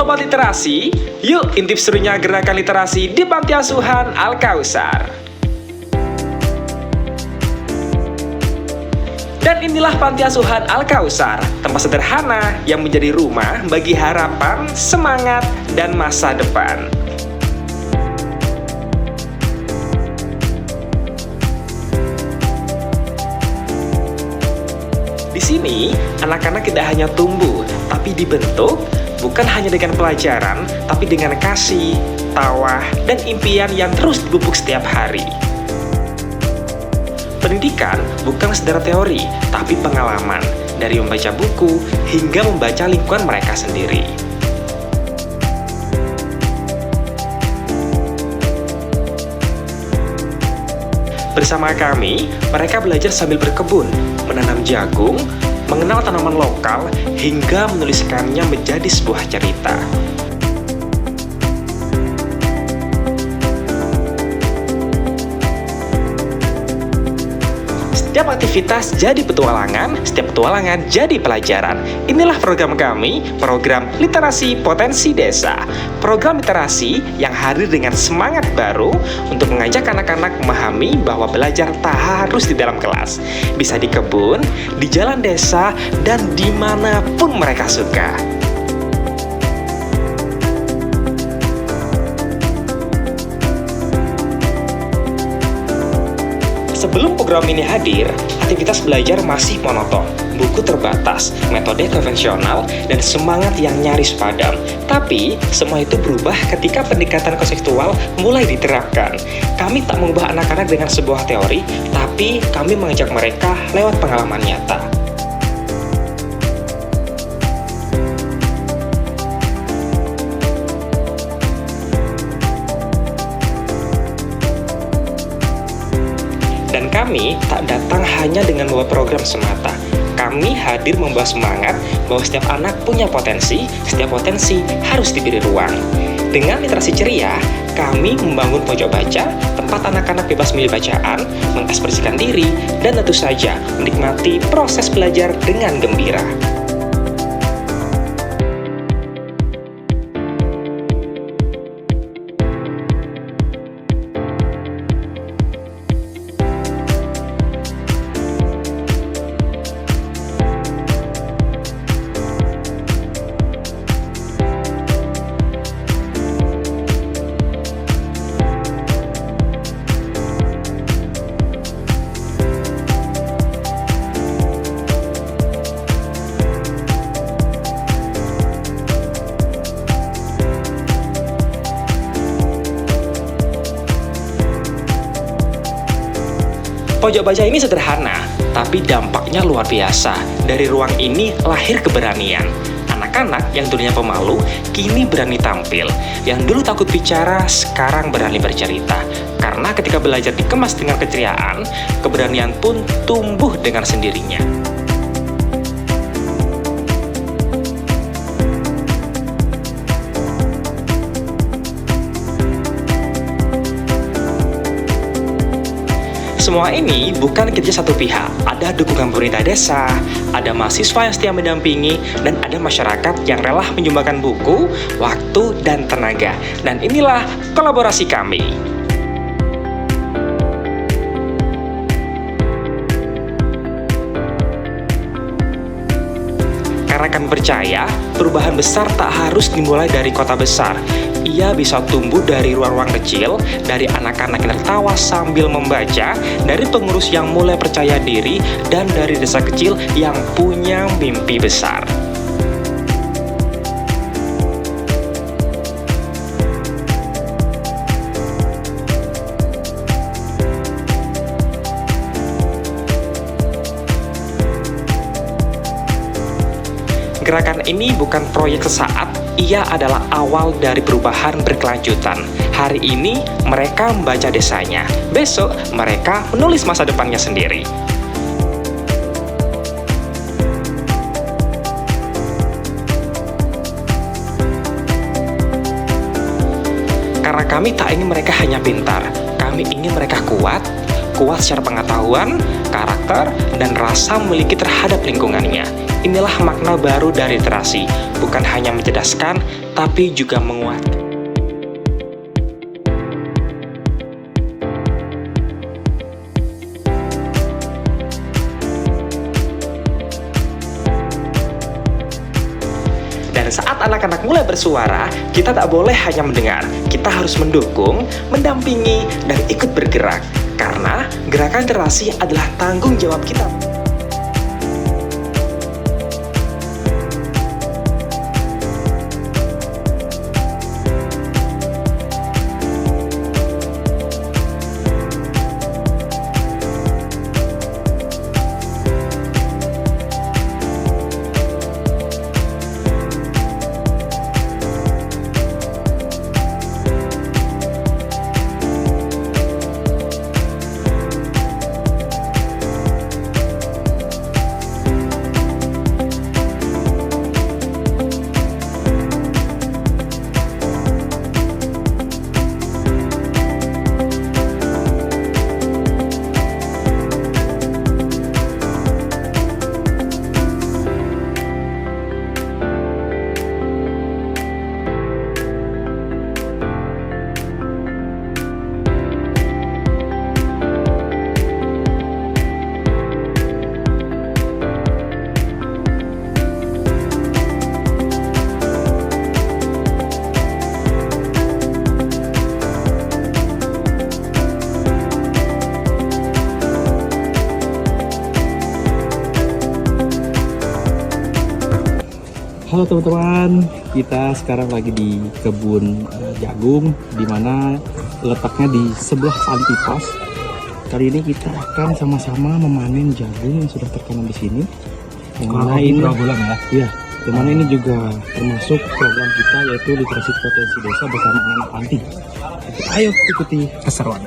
Sobat Literasi, yuk intip serunya gerakan literasi di Panti Asuhan Al-Kautsar. Dan inilah Panti Asuhan Al-Kautsar, tempat sederhana yang menjadi rumah bagi harapan, semangat, dan masa depan. Di sini, anak-anak tidak hanya tumbuh, tapi dibentuk bukan hanya dengan pelajaran, tapi dengan kasih, tawa, dan impian yang terus dipupuk setiap hari. Pendidikan bukan sekedar teori, tapi pengalaman, dari membaca buku hingga membaca lingkungan mereka sendiri. Bersama kami, mereka belajar sambil berkebun, menanam jagung, mengenal tanaman lokal, hingga menuliskannya menjadi sebuah cerita. Setiap aktivitas jadi petualangan, setiap petualangan jadi pelajaran. Inilah program kami, program Literasi Potensi Desa. Program literasi yang hadir dengan semangat baru untuk mengajak anak-anak memahami bahwa belajar tak harus di dalam kelas. Bisa di kebun, di jalan desa, dan dimanapun mereka suka. Sebelum program ini hadir, aktivitas belajar masih monoton, buku terbatas, metode konvensional, dan semangat yang nyaris padam. Tapi, semua itu berubah ketika pendekatan konseptual mulai diterapkan. Kami tak mengubah anak-anak dengan sebuah teori, tapi kami mengajak mereka lewat pengalaman nyata. Dan kami tak datang hanya dengan membawa program semata. Kami hadir membawa semangat bahwa setiap anak punya potensi, setiap potensi harus diberi ruang. Dengan literasi ceria, kami membangun pojok baca, tempat anak-anak bebas milih bacaan, mengekspresikan diri, dan tentu saja menikmati proses belajar dengan gembira. Pojok baca ini sederhana, tapi dampaknya luar biasa. Dari ruang ini lahir keberanian. Anak-anak yang dulunya pemalu, kini berani tampil. Yang dulu takut bicara, sekarang berani bercerita. Karena ketika belajar dikemas dengan keceriaan, keberanian pun tumbuh dengan sendirinya. Semua ini bukan kerja satu pihak, ada dukungan pemerintah desa, ada mahasiswa yang setia mendampingi, dan ada masyarakat yang rela menyumbangkan buku, waktu, dan tenaga. Dan inilah kolaborasi kami. Karena kami percaya, perubahan besar tak harus dimulai dari kota besar. Ia bisa tumbuh dari ruang-ruang kecil, dari anak-anak yang tertawa sambil membaca, dari pengurus yang mulai percaya diri, dan dari desa kecil yang punya mimpi besar. Gerakan ini bukan proyek sesaat, ia adalah awal dari perubahan berkelanjutan. Hari ini, mereka membaca desanya. Besok, mereka menulis masa depannya sendiri. Karena kami tak ingin mereka hanya pintar, kami ingin mereka kuat secara pengetahuan, karakter, dan rasa memiliki terhadap lingkungannya. Inilah makna baru dari literasi, bukan hanya mencerdaskan, tapi juga menguatkan. Dan saat anak-anak mulai bersuara, kita tak boleh hanya mendengar. Kita harus mendukung, mendampingi, dan ikut bergerak. Karena gerakan literasi adalah tanggung jawab kita. Halo teman-teman, kita sekarang lagi di kebun jagung, dimana letaknya di sebelah panti pos. Kali ini kita akan sama-sama memanen jagung yang sudah tertanam di sini. Yang mana ini program ya, yang mana ini juga termasuk program kita, yaitu literasi potensi desa bersama anak panti. Ayo ikuti keseruan.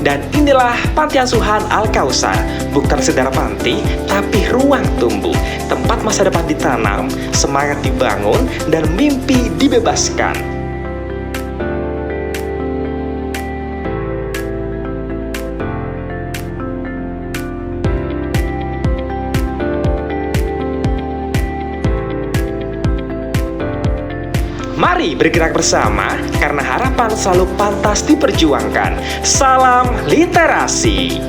Dan inilah Panti Asuhan Al-Kausar, bukan sekedar panti, tapi ruang tumbuh, tempat masa depan ditanam, semangat dibangun, dan mimpi dibebaskan. Mari bergerak bersama, karena harapan selalu pantas diperjuangkan. Salam literasi!